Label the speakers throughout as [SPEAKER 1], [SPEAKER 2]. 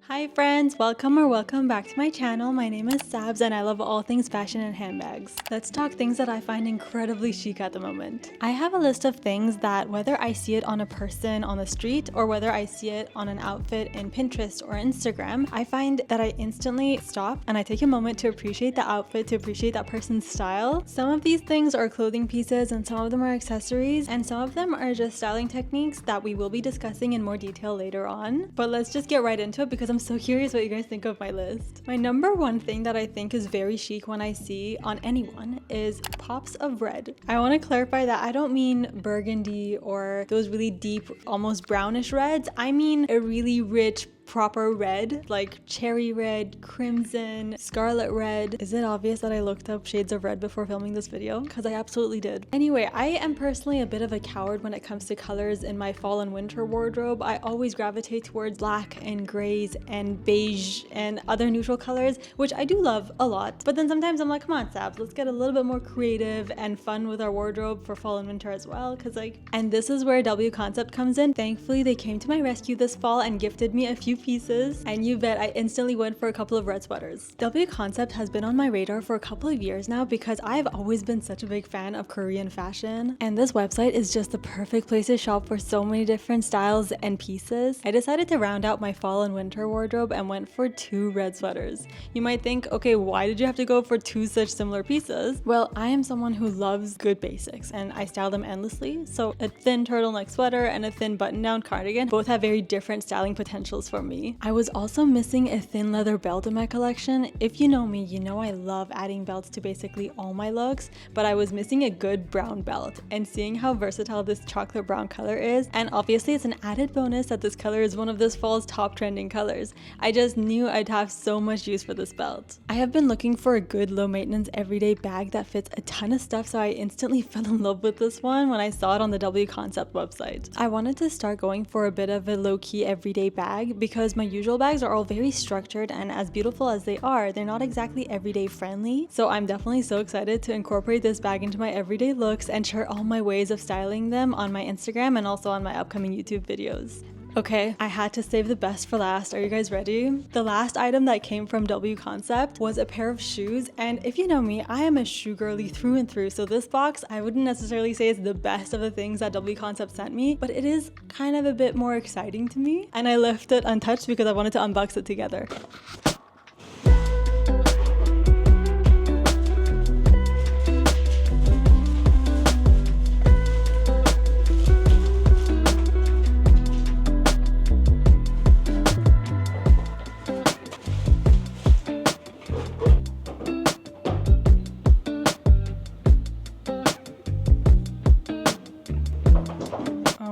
[SPEAKER 1] Hi friends, welcome back to my channel. My name is Sabs and I love all things fashion and handbags. Let's talk things that I find incredibly chic at the moment. I have a list of things that whether I see it on a person on the street or whether I see it on an outfit in Pinterest or Instagram, I find that I instantly stop and I take a moment to appreciate the outfit, to appreciate that person's style. Some of these things are clothing pieces and some of them are accessories and some of them are just styling techniques that we will be discussing in more detail later on. But let's just get right into it because I'm so curious what you guys think of my list. My number one thing that I think is very chic when I see on anyone is pops of red. I want to clarify that I don't mean burgundy or those really deep, almost brownish reds. I mean a really rich, proper red, like cherry red, crimson, scarlet red. Is it obvious that I looked up shades of red before filming this video? Because I absolutely did. Anyway, I am personally a bit of a coward when it comes to colors in my fall and winter wardrobe. I always gravitate towards black and grays and beige and other neutral colors, which I do love a lot. But then sometimes I'm like, come on, Sabs, let's get a little bit more creative and fun with our wardrobe for fall and winter as well. And this is where W Concept comes in. Thankfully, they came to my rescue this fall and gifted me a few pieces, and you bet I instantly went for a couple of red sweaters. W Concept has been on my radar for a couple of years now because I've always been such a big fan of Korean fashion, and this website is just the perfect place to shop for so many different styles and pieces. I decided to round out my fall and winter wardrobe and went for two red sweaters. You might think, okay, why did you have to go for two such similar pieces? Well, I am someone who loves good basics and I style them endlessly, so a thin turtleneck sweater and a thin button-down cardigan both have very different styling potentials for me. I was also missing a thin leather belt in my collection. If you know me, you know I love adding belts to basically all my looks, but I was missing a good brown belt, and seeing how versatile this chocolate brown color is, and obviously it's an added bonus that this color is one of this fall's top trending colors, I just knew I'd have so much use for this belt. I have been looking for a good low maintenance everyday bag that fits a ton of stuff, so I instantly fell in love with this one when I saw it on the W Concept website. I wanted to start going for a bit of a low-key everyday bag because my usual bags are all very structured, and as beautiful as they are, they're not exactly everyday friendly. So I'm definitely so excited to incorporate this bag into my everyday looks and share all my ways of styling them on my Instagram and also on my upcoming YouTube videos. Okay, I had to save the best for last. Are you guys ready? The last item that came from W Concept was a pair of shoes, and if you know me, I am a shoe girly through and through, so this box I wouldn't necessarily say is the best of the things that W Concept sent me, but it is kind of a bit more exciting to me, and I left it untouched because I wanted to unbox it together.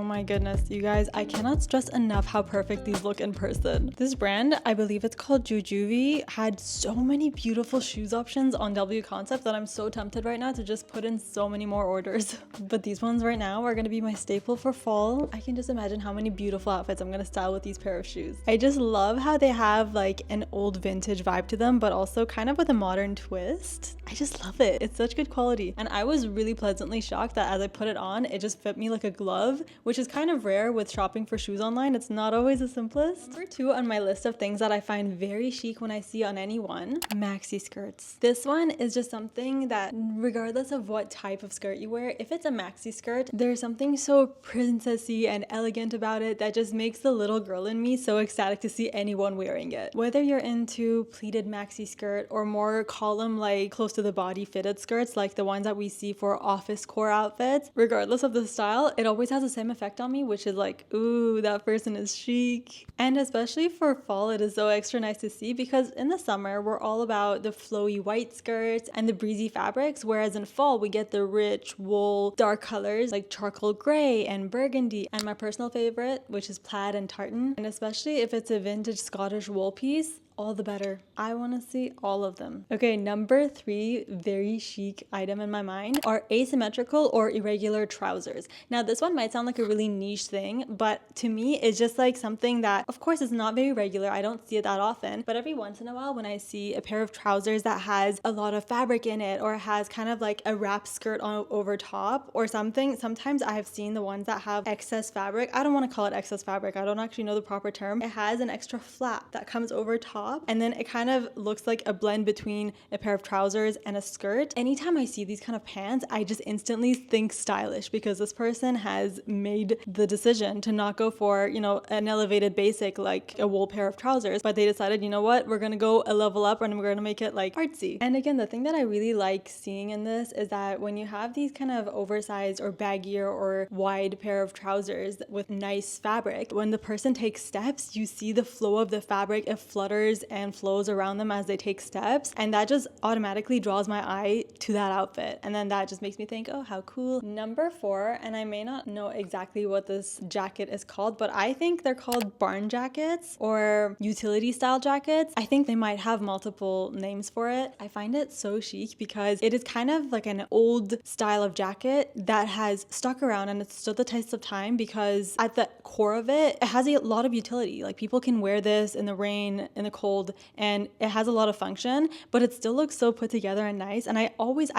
[SPEAKER 1] My goodness, you guys, I cannot stress enough how perfect these look in person. This brand, I believe it's called Jujuvie, had so many beautiful shoes options on W Concept that I'm so tempted right now to just put in so many more orders. But these ones right now are going to be my staple for fall. I can just imagine how many beautiful outfits I'm going to style with these pair of shoes. I just love how they have like an old vintage vibe to them, but also kind of with a modern twist. I just love it. It's such good quality. And I was really pleasantly shocked that as I put it on, it just fit me like a glove, which is kind of rare with shopping for shoes online. It's not always the simplest. Number two on my list of things that I find very chic when I see on anyone, maxi skirts. This one is just something that regardless of what type of skirt you wear, if it's a maxi skirt, there's something so princessy and elegant about it that just makes the little girl in me so ecstatic to see anyone wearing it. Whether you're into pleated maxi skirt or more column like close to the body fitted skirts like the ones that we see for office core outfits, regardless of the style, it always has the same effect on me, which is like, ooh, that person is chic. And especially for fall, it is so extra nice to see because in the summer, we're all about the flowy white skirts and the breezy fabrics, whereas in fall, we get the rich wool, dark colors like charcoal gray and burgundy, and my personal favorite, which is plaid and tartan. And especially if it's a vintage Scottish wool piece, all the better. I want to see all of them. Okay, number 3 very chic item in my mind are asymmetrical or irregular trousers. Now this one might sound like a really niche thing, but to me it's just like something that of course is not very regular. I don't see it that often, but every once in a while when I see a pair of trousers that has a lot of fabric in it or has kind of like a wrap skirt on over top or something, sometimes I have seen the ones that have excess fabric. I don't want to call it excess fabric. I don't actually know the proper term. It has an extra flap that comes over top and then it kind of looks like a blend between a pair of trousers and a skirt. Anytime I see these kind of pants, I just instantly think stylish because this person has made the decision to not go for, you know, an elevated basic like a wool pair of trousers, but they decided, you know what, we're gonna go a level up and we're gonna make it like artsy. And again, the thing that I really like seeing in this is that when you have these kind of oversized or baggier or wide pair of trousers with nice fabric, when the person takes steps, you see the flow of the fabric, it flutters and flows around them as they take steps, and that just automatically draws my eye to that outfit, and then that just makes me think, oh, how cool. Number 4, and I may not know exactly what this jacket is called, but I think they're called barn jackets or utility style jackets. I think they might have multiple names for it. I find it so chic because it is kind of like an old style of jacket that has stuck around and it's stood the test of time because at the core of it, it has a lot of utility. Like people can wear this in the rain, in the cold, and it has a lot of function, but it still looks so put together and nice. And I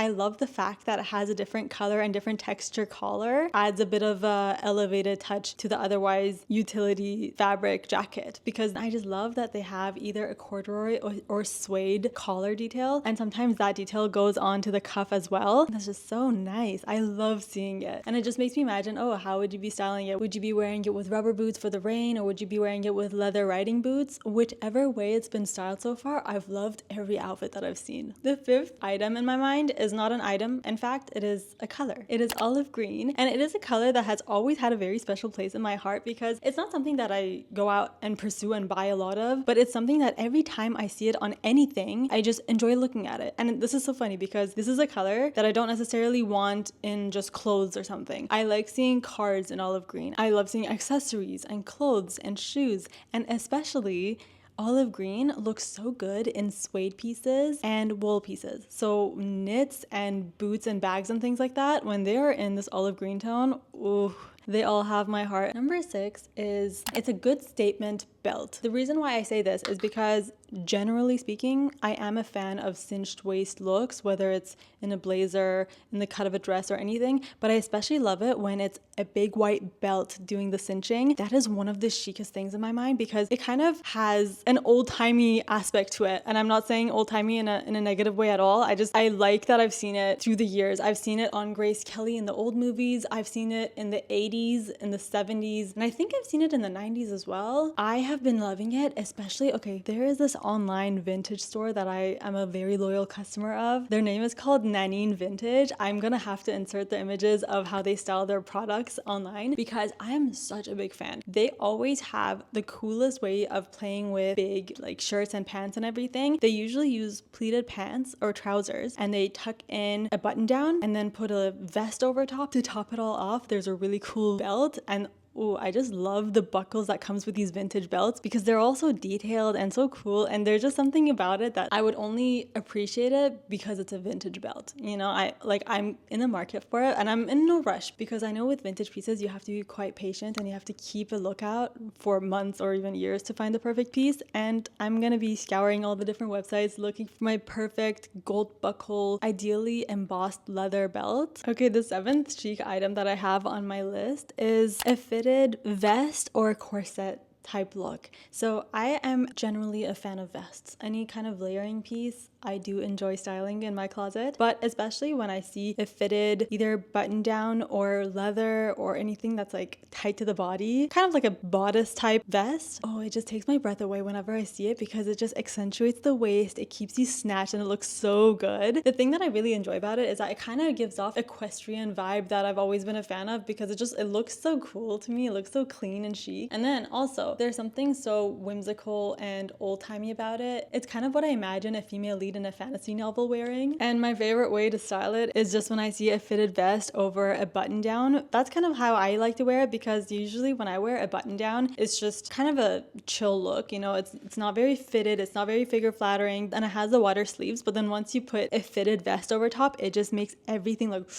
[SPEAKER 1] love the fact that it has a different color and different texture collar, adds a bit of a elevated touch to the otherwise utility fabric jacket, because I just love that they have either a corduroy or suede collar detail, and sometimes that detail goes on to the cuff as well. That's just so nice. I love seeing it, and it just makes me imagine, oh, how would you be styling it? Would you be wearing it with rubber boots for the rain, or would you be wearing it with leather riding boots? Whichever way it's been styled so far, I've loved every outfit that I've seen. The 5th item in my mind is not an item. In fact, it is a color. It is olive green, and it is a color that has always had a very special place in my heart because it's not something that I go out and pursue and buy a lot of, but it's something that every time I see it on anything, I just enjoy looking at it. And this is so funny because this is a color that I don't necessarily want in just clothes or something. I like seeing cards in olive green. I love seeing accessories and clothes and shoes, and especially olive green looks so good in suede pieces and wool pieces. So knits and boots and bags and things like that, when they're in this olive green tone, ooh, they all have my heart. Number 6 is it's a good statement belt. The reason why I say this is because generally speaking, I am a fan of cinched waist looks, whether it's in a blazer, in the cut of a dress or anything, but I especially love it when it's a big white belt doing the cinching. That is one of the chicest things in my mind because it kind of has an old-timey aspect to it. And I'm not saying old-timey in a negative way at all. I like that I've seen it through the years. I've seen it on Grace Kelly in the old movies. I've seen it in the 80s, in the 70s, and I think I've seen it in the 90s as well. I have been loving it, especially, okay, there is this online vintage store that I am a very loyal customer of. Their name is called Nanine Vintage. I'm gonna have to insert the images of how they style their products online because I am such a big fan. They always have the coolest way of playing with big like shirts and pants and everything. They usually use pleated pants or trousers and they tuck in a button down and then put a vest over top to top it all off. There's a really cool belt, and oh, I just love the buckles that comes with these vintage belts because they're all so detailed and so cool, and there's just something about it that I would only appreciate it because it's a vintage belt. You know, I'm in the market for it and I'm in no rush because I know with vintage pieces you have to be quite patient and you have to keep a lookout for months or even years to find the perfect piece, and I'm gonna be scouring all the different websites looking for my perfect gold buckle, ideally embossed leather belt. Okay, the 7th chic item that I have on my list is a fitted vest or corset type look. So I am generally a fan of vests. Any kind of layering piece I do enjoy styling in my closet, but especially when I see a fitted either button down or leather or anything that's like tight to the body, kind of like a bodice type vest. Oh, it just takes my breath away whenever I see it because it just accentuates the waist, it keeps you snatched, and it looks so good. The thing that I really enjoy about it is that it kind of gives off equestrian vibe that I've always been a fan of because it looks so cool to me. It looks so clean and chic. And then also know. There's something so whimsical and old-timey about it. It's kind of what I imagine a female lead in a fantasy novel wearing. And my favorite way to style it is just when I see a fitted vest over a button down. That's kind of how I like to wear it, because usually when I wear a button down, it's just kind of a chill look, you know. It's not very fitted, it's not very figure flattering, and it has the wider sleeves, but then once you put a fitted vest over top, it just makes everything look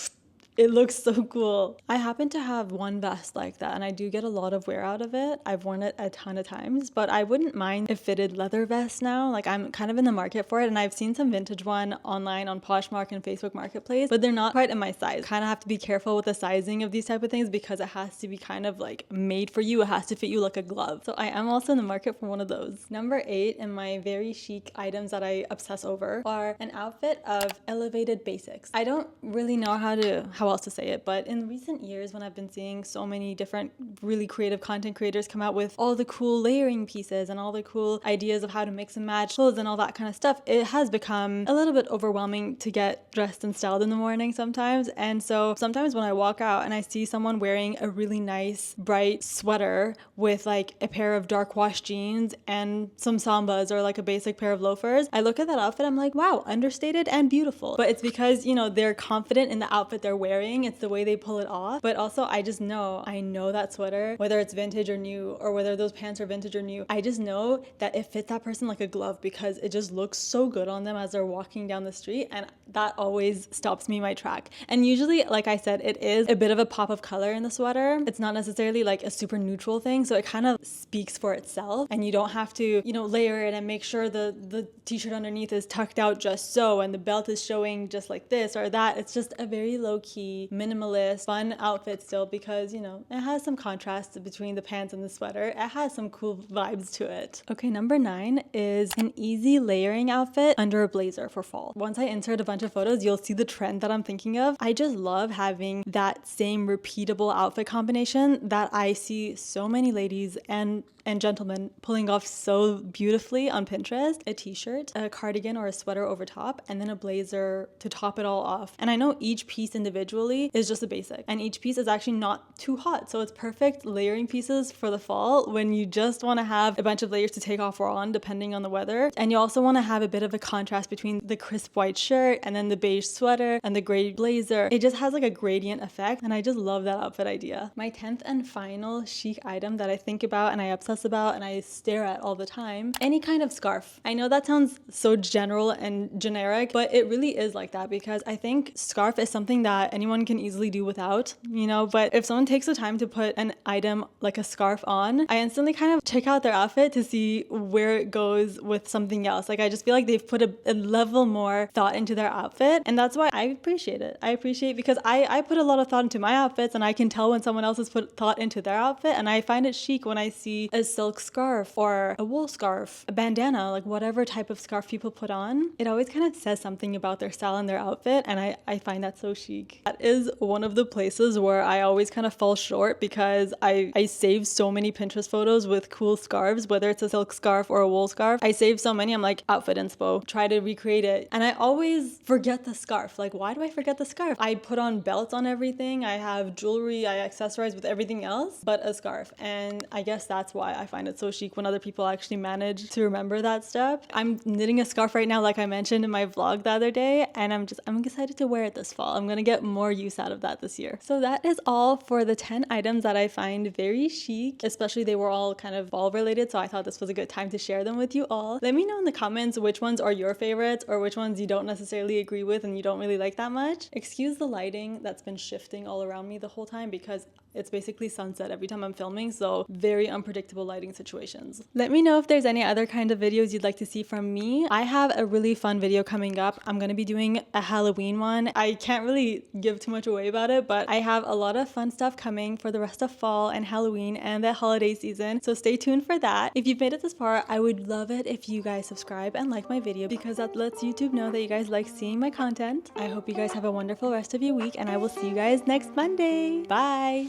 [SPEAKER 1] it looks so cool. I happen to have one vest like that, and I do get a lot of wear out of it. I've worn it a ton of times, but I wouldn't mind a fitted leather vest now. Like, I'm kind of in the market for it, and I've seen some vintage one online on Poshmark and Facebook Marketplace, but they're not quite in my size. Kind of have to be careful with the sizing of these type of things, because it has to be kind of like made for you. It has to fit you like a glove. So I am also in the market for one of those. Number 8 in my very chic items that I obsess over are an outfit of elevated basics. I don't really know how else to say it, but in recent years, when I've been seeing so many different really creative content creators come out with all the cool layering pieces and all the cool ideas of how to mix and match clothes and all that kind of stuff, it has become a little bit overwhelming to get dressed and styled in the morning sometimes. And so sometimes when I walk out and I see someone wearing a really nice bright sweater with like a pair of dark wash jeans and some sambas or like a basic pair of loafers, I look at that outfit, I'm like, wow, understated and beautiful. But it's because, you know, they're confident in the outfit they're wearing. It's the way they pull it off. But also I know that sweater, whether it's vintage or new, or whether those pants are vintage or new, I just know that it fits that person like a glove, because it just looks so good on them as they're walking down the street, and that always stops me in my track. And usually, like I said, it is a bit of a pop of color in the sweater. It's not necessarily like a super neutral thing, so it kind of speaks for itself, and you don't have to, you know, layer it and make sure the t-shirt underneath is tucked out just so, and the belt is showing just like this or that. It's just a very low-key, minimalist, fun outfit still, because, you know, it has some contrast between the pants and the sweater. It has some cool vibes to it. Okay, number 9 is an easy layering outfit under a blazer for fall. Once I insert a bunch of photos, you'll see the trend that I'm thinking of. I just love having that same repeatable outfit combination that I see so many ladies and gentlemen pulling off so beautifully on Pinterest. A t-shirt, a cardigan or a sweater over top, and then a blazer to top it all off. And I know each piece individually is just a basic, and each piece is actually not too hot, so it's perfect layering pieces for the fall when you just want to have a bunch of layers to take off or on depending on the weather. And you also want to have a bit of a contrast between the crisp white shirt and then the beige sweater and the gray blazer. It just has like a gradient effect, and I just love that outfit idea. My 10th and final chic item that I think about and I obsess about and I stare at all the time, any kind of scarf. I know that sounds so general and generic, but it really is like that, because I think scarf is something that anyone can easily do without, you know. But if someone takes the time to put an item like a scarf on, I instantly kind of check out their outfit to see where it goes with something else. Like, I just feel like they've put a level more thought into their outfit, and that's why I appreciate it. I appreciate, because I put a lot of thought into my outfits, and I can tell when someone else has put thought into their outfit, and I find it chic when I see a silk scarf or a wool scarf, a bandana, like whatever type of scarf people put on. It always kind of says something about their style and their outfit, and I find that so chic. That is one of the places where I always kind of fall short, because I save so many Pinterest photos with cool scarves, whether it's a silk scarf or a wool scarf. I save so many, I'm like, outfit inspo, try to recreate it, and I always forget the scarf. Like, why do I forget the scarf? I put on belts on everything, I have jewelry, I accessorize with everything else but a scarf, and I guess that's why I find it so chic when other people actually manage to remember that step. I'm knitting a scarf right now, like I mentioned in my vlog the other day, and I'm excited to wear it this fall. I'm gonna get more use out of that this year. So that is all for the 10 items that I find very chic, especially they were all kind of fall related, so I thought this was a good time to share them with you all. Let me know in the comments which ones are your favorites, or which ones you don't necessarily agree with and you don't really like that much. Excuse the lighting that's been shifting all around me the whole time, because it's basically sunset every time I'm filming, so very unpredictable lighting situations. Let me know if there's any other kind of videos you'd like to see from me. I have a really fun video coming up. I'm gonna be doing a Halloween one. I can't really give too much away about it, but I have a lot of fun stuff coming for the rest of fall and Halloween and the holiday season, so stay tuned for that. If you've made it this far, I would love it if you guys subscribe and like my video, because that lets YouTube know that you guys like seeing my content. I hope you guys have a wonderful rest of your week, and I will see you guys next Monday. Bye!